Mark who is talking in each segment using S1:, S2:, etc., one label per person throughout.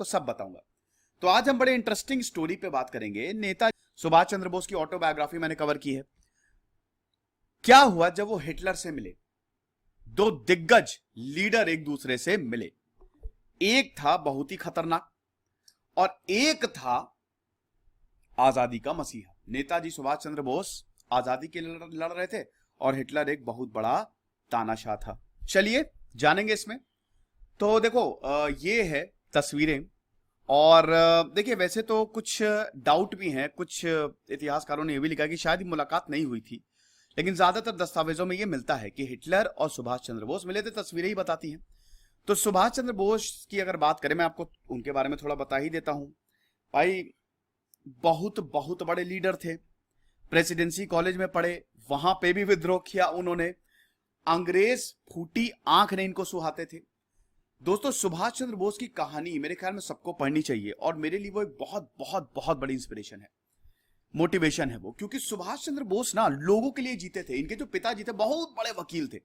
S1: आपको सब बताऊंगा। तो आज हम बड़े इंटरेस्टिंग स्टोरी पे बात करेंगे। नेता सुभाष चंद्र बोस की ऑटोबायोग्राफी मैंने कवर की है। क्या हुआ जब वो हिटलर से मिले? दो दिग्गज लीडर एक दूसरे से मिले। एक था बहुत ही खतरनाक और एक था आजादी का मसीहा। नेताजी सुभाष चंद्र बोस आजादी के लिए लड़ रहे थे और हिटलर एक बहुत बड़ा तानाशाह था। चलिए जानेंगे इसमें। तो देखो ये है तस्वीरें और देखिए वैसे तो कुछ डाउट भी हैं, कुछ इतिहासकारों ने यह भी लिखा कि शायद मुलाकात नहीं हुई थी, लेकिन ज्यादातर दस्तावेजों में यह मिलता है कि हिटलर और सुभाष चंद्र बोस मिले थे। तस्वीरें ही बताती हैं। तो सुभाष चंद्र बोस की अगर बात करें, मैं आपको उनके बारे में थोड़ा बता ही देता हूं। भाई बहुत बहुत बड़े लीडर थे। प्रेसिडेंसी कॉलेज में पढ़े, वहां पे भी विद्रोह किया उन्होंने। अंग्रेज फूटी आंख ने इनको सुहाते थे। दोस्तों सुभाष चंद्र बोस की कहानी मेरे ख्याल में सबको पढ़नी चाहिए और मेरे लिए वो एक बहुत बहुत बहुत बड़ी इंस्पिरेशन है, मोटिवेशन है वो। क्योंकि सुभाष चंद्र बोस ना लोगों के लिए जीते थे। इनके जो पिताजी थे बहुत बड़े वकील थे।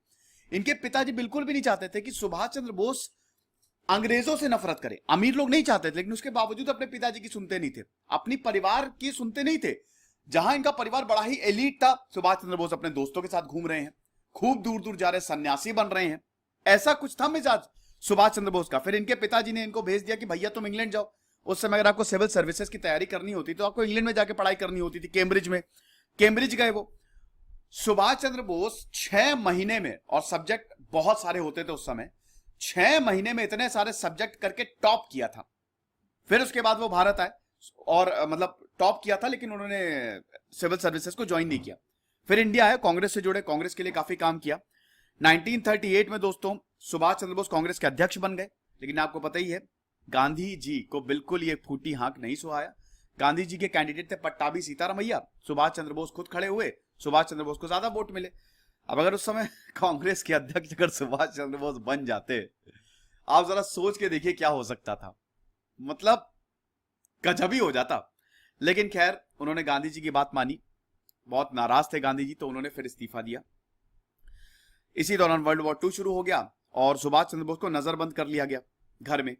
S1: इनके पिताजी बिल्कुल भी नहीं चाहते थे कि सुभाष चंद्र बोस अंग्रेजों से नफरत करे। अमीर लोग नहीं चाहते थे, लेकिन उसके बावजूद अपने पिताजी की सुनते नहीं थे, अपनी परिवार की सुनते नहीं थे। जहां इनका परिवार बड़ा ही एलीट था, सुभाष चंद्र बोस अपने दोस्तों के साथ घूम रहे हैं, खूब दूर दूर जा रहे, सन्यासी बन रहे हैं। ऐसा कुछ था मिजाज सुभाष चंद्र बोस का। फिर इनके पिताजी ने इनको भेज दिया कि भैया तुम इंग्लैंड जाओ। उस समय अगर आपको सिविल सर्विसेज की तैयारी करनी होती तो आपको इंग्लैंड में जाके पढ़ाई करनी होती थी, कैम्ब्रिज में। कैम्ब्रिज गए वो। सुभाष चंद्र बोस 6 महीने में, और सब्जेक्ट बहुत सारे होते थे उस समय, 6 महीने में इतने सारे सब्जेक्ट करके टॉप किया था। फिर उसके बाद वो भारत आए और मतलब टॉप किया था, लेकिन उन्होंने सिविल सर्विसेज को ज्वाइन नहीं किया। फिर इंडिया आए, कांग्रेस से जुड़े, कांग्रेस के लिए काफी काम किया। 1938 में दोस्तों सुभाष चंद्र बोस कांग्रेस के अध्यक्ष बन गए। लेकिन आपको पता ही है गांधी जी को बिल्कुल ये फूटी हाँक नहीं सुहाया। गांधी जी के कैंडिडेट थे पट्टाभी सीतारामैया। सुभाष चंद्र बोस खुद खड़े हुए, सुभाष चंद्र बोस को ज्यादा वोट मिले। अब अगर उस समय कांग्रेस के अध्यक्ष अगर सुभाष चंद्र बोस बन जाते, आप जरा सोच के देखिए क्या हो सकता था। मतलब गजब ही हो जाता। लेकिन खैर उन्होंने गांधी जी की बात मानी। बहुत नाराज थे गांधी जी, तो उन्होंने फिर इस्तीफा दिया। इसी दौरान वर्ल्ड वॉर 2 शुरू हो गया और सुभाष चंद्र बोस को नजरबंद कर लिया गया घर में।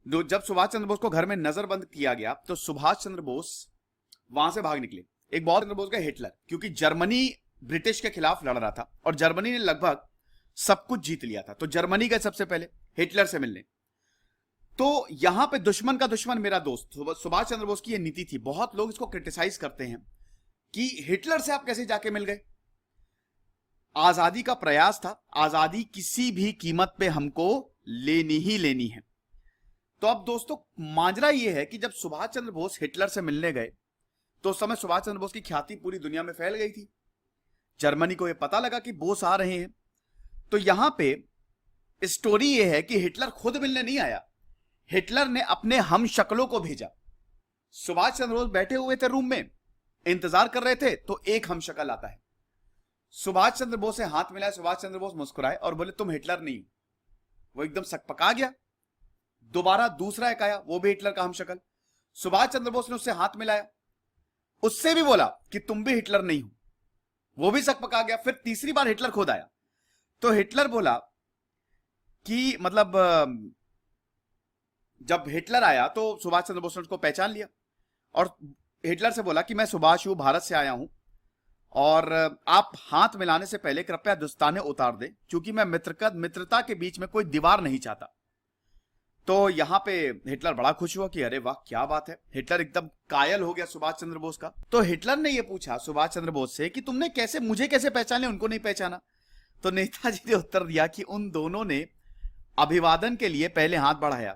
S1: जब सुभाष चंद्र बोस को घर में नजरबंद किया गया तो सुभाष चंद्र बोस वहां से भाग निकले। एक बहुत चंद्र बोस का हिटलर, क्योंकि जर्मनी ब्रिटिश के खिलाफ लड़ रहा था और जर्मनी ने लगभग सब कुछ जीत लिया था। तो जर्मनी गए सबसे पहले हिटलर से मिलने। तो यहां पे दुश्मन का दुश्मन मेरा दोस्त, सुभाष चंद्र बोस की यह नीति थी। बहुत लोग इसको क्रिटिसाइज करते हैं कि हिटलर से आप कैसे जाके मिल गए। आजादी का प्रयास था, आजादी किसी भी कीमत पे हमको लेनी ही लेनी है। तो अब दोस्तों माजरा यह है कि जब सुभाष चंद्र बोस हिटलर से मिलने गए तो उस समय सुभाष चंद्र बोस की ख्याति पूरी दुनिया में फैल गई थी। जर्मनी को यह पता लगा कि बोस आ रहे हैं। तो यहां पे स्टोरी यह है कि हिटलर खुद मिलने नहीं आया, हिटलर ने अपने हम शक्लों को भेजा। सुभाष चंद्र बोस बैठे हुए थे रूम में, इंतजार कर रहे थे, तो एक हम शक्ल आता है, सुभाष चंद्र बोस से हाथ मिलाया। सुभाष चंद्र बोस मुस्कुराए और बोले तुम हिटलर नहीं हो। वो एकदम सकपका गया। दोबारा दूसरा एक आया, वो भी हिटलर का हम शक्ल। सुभाष चंद्र बोस ने उससे हाथ मिलाया, उससे भी बोला कि तुम भी हिटलर नहीं हो। वो भी सकपका गया। फिर तीसरी बार हिटलर खुद आया। तो हिटलर बोला कि मतलब जब हिटलर आया तो सुभाष चंद्र बोस ने उसको पहचान लिया और हिटलर से बोला कि मैं सुभाष हूं, भारत से आया हूं और आप हाथ मिलाने से पहले कृपया दस्ताने उतार दें, क्योंकि मैं मित्रता के बीच में कोई दीवार नहीं चाहता। तो यहां पे हिटलर बड़ा खुश हुआ कि अरे वाह क्या बात है। हिटलर एकदम कायल हो गया सुभाष चंद्र बोस का। तो हिटलर ने यह पूछा सुभाष चंद्र बोस से कि तुमने कैसे, मुझे कैसे पहचाने, उनको नहीं पहचाना। तो नेताजी ने उत्तर दिया कि उन दोनों ने अभिवादन के लिए पहले हाथ बढ़ाया,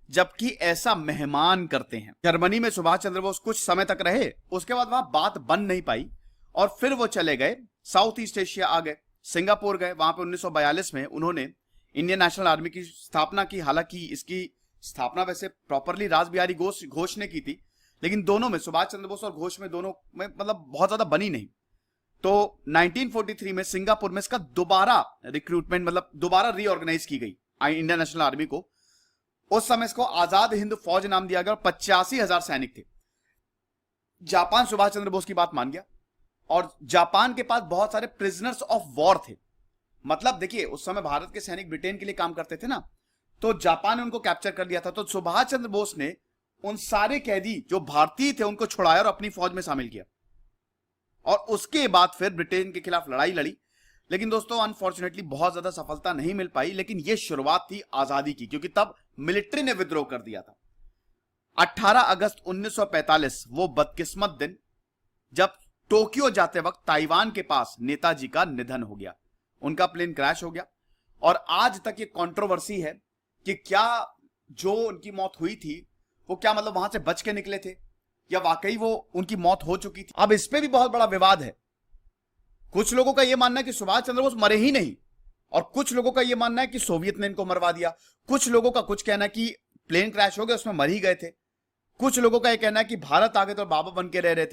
S1: जबकि ऐसा मेहमान करते हैं। जर्मनी में सुभाष चंद्र बोस कुछ समय तक रहे, उसके बाद वहां बात बन नहीं पाई और फिर वो चले गए साउथ ईस्ट एशिया आ गए, सिंगापुर गए। वहां पे 1942 में उन्होंने इंडियन नेशनल आर्मी की स्थापना की। हालांकि इसकी स्थापना वैसे प्रॉपरली रास बिहारी घोष ने की थी, लेकिन दोनों में, सुभाष चंद्र बोस और घोष में, दोनों में मतलब बहुत ज्यादा बनी नहीं। तो 1943 में सिंगापुर में इसका दोबारा रिक्रूटमेंट, मतलब दोबारा रीऑर्गेनाइज की गई इंडियन नेशनल आर्मी को। उस समय इसको आजाद हिंद फौज नाम दिया गया और 85,000 सैनिक थे। जापान सुभाष चंद्र बोस की बात मान गया और जापान के पास बहुत सारे प्रिजनर्स ऑफ वॉर थे। मतलब देखिए उस समय भारत के सैनिक ब्रिटेन के लिए काम करते थे ना, तो जापान ने उनको कैप्चर कर लिया था। तो सुभाष चंद्र बोस ने उन सारे कैदी जो भारतीय थे उनको छुड़ाया और अपनी फौज में शामिल किया, और उसके बाद फिर ब्रिटेन के खिलाफ लड़ाई लड़ी। लेकिन दोस्तों अनफॉर्चुनेटली बहुत ज्यादा सफलता नहीं मिल पाई, लेकिन यह शुरुआत थी आजादी की, क्योंकि तब मिलिट्री ने विद्रोह कर दिया था। 18 अगस्त 1945 वो बदकिस्मत दिन जब टोक्यो जाते वक्त ताइवान के पास नेताजी का निधन हो गया, उनका प्लेन क्रैश हो गया। और आज तक ये कंट्रोवर्सी है कि क्या जो उनकी मौत हुई थी वो क्या मतलब वहां से बच के निकले थे या वाकई वो उनकी मौत हो चुकी थी। अब इस पे भी बहुत बड़ा विवाद है। कुछ लोगों का यह मानना है कि सुभाष चंद्र बोस मरे ही नहीं, और कुछ लोगों का यह मानना है कि सोवियत ने इनको मरवा दिया। कुछ लोगों का कुछ कहना है कि प्लेन क्रैश हो गया उसमें मर ही गए थे। कुछ लोगों का यह कहना है कि भारत आ गए तो बाबा बन के रह रहे थे।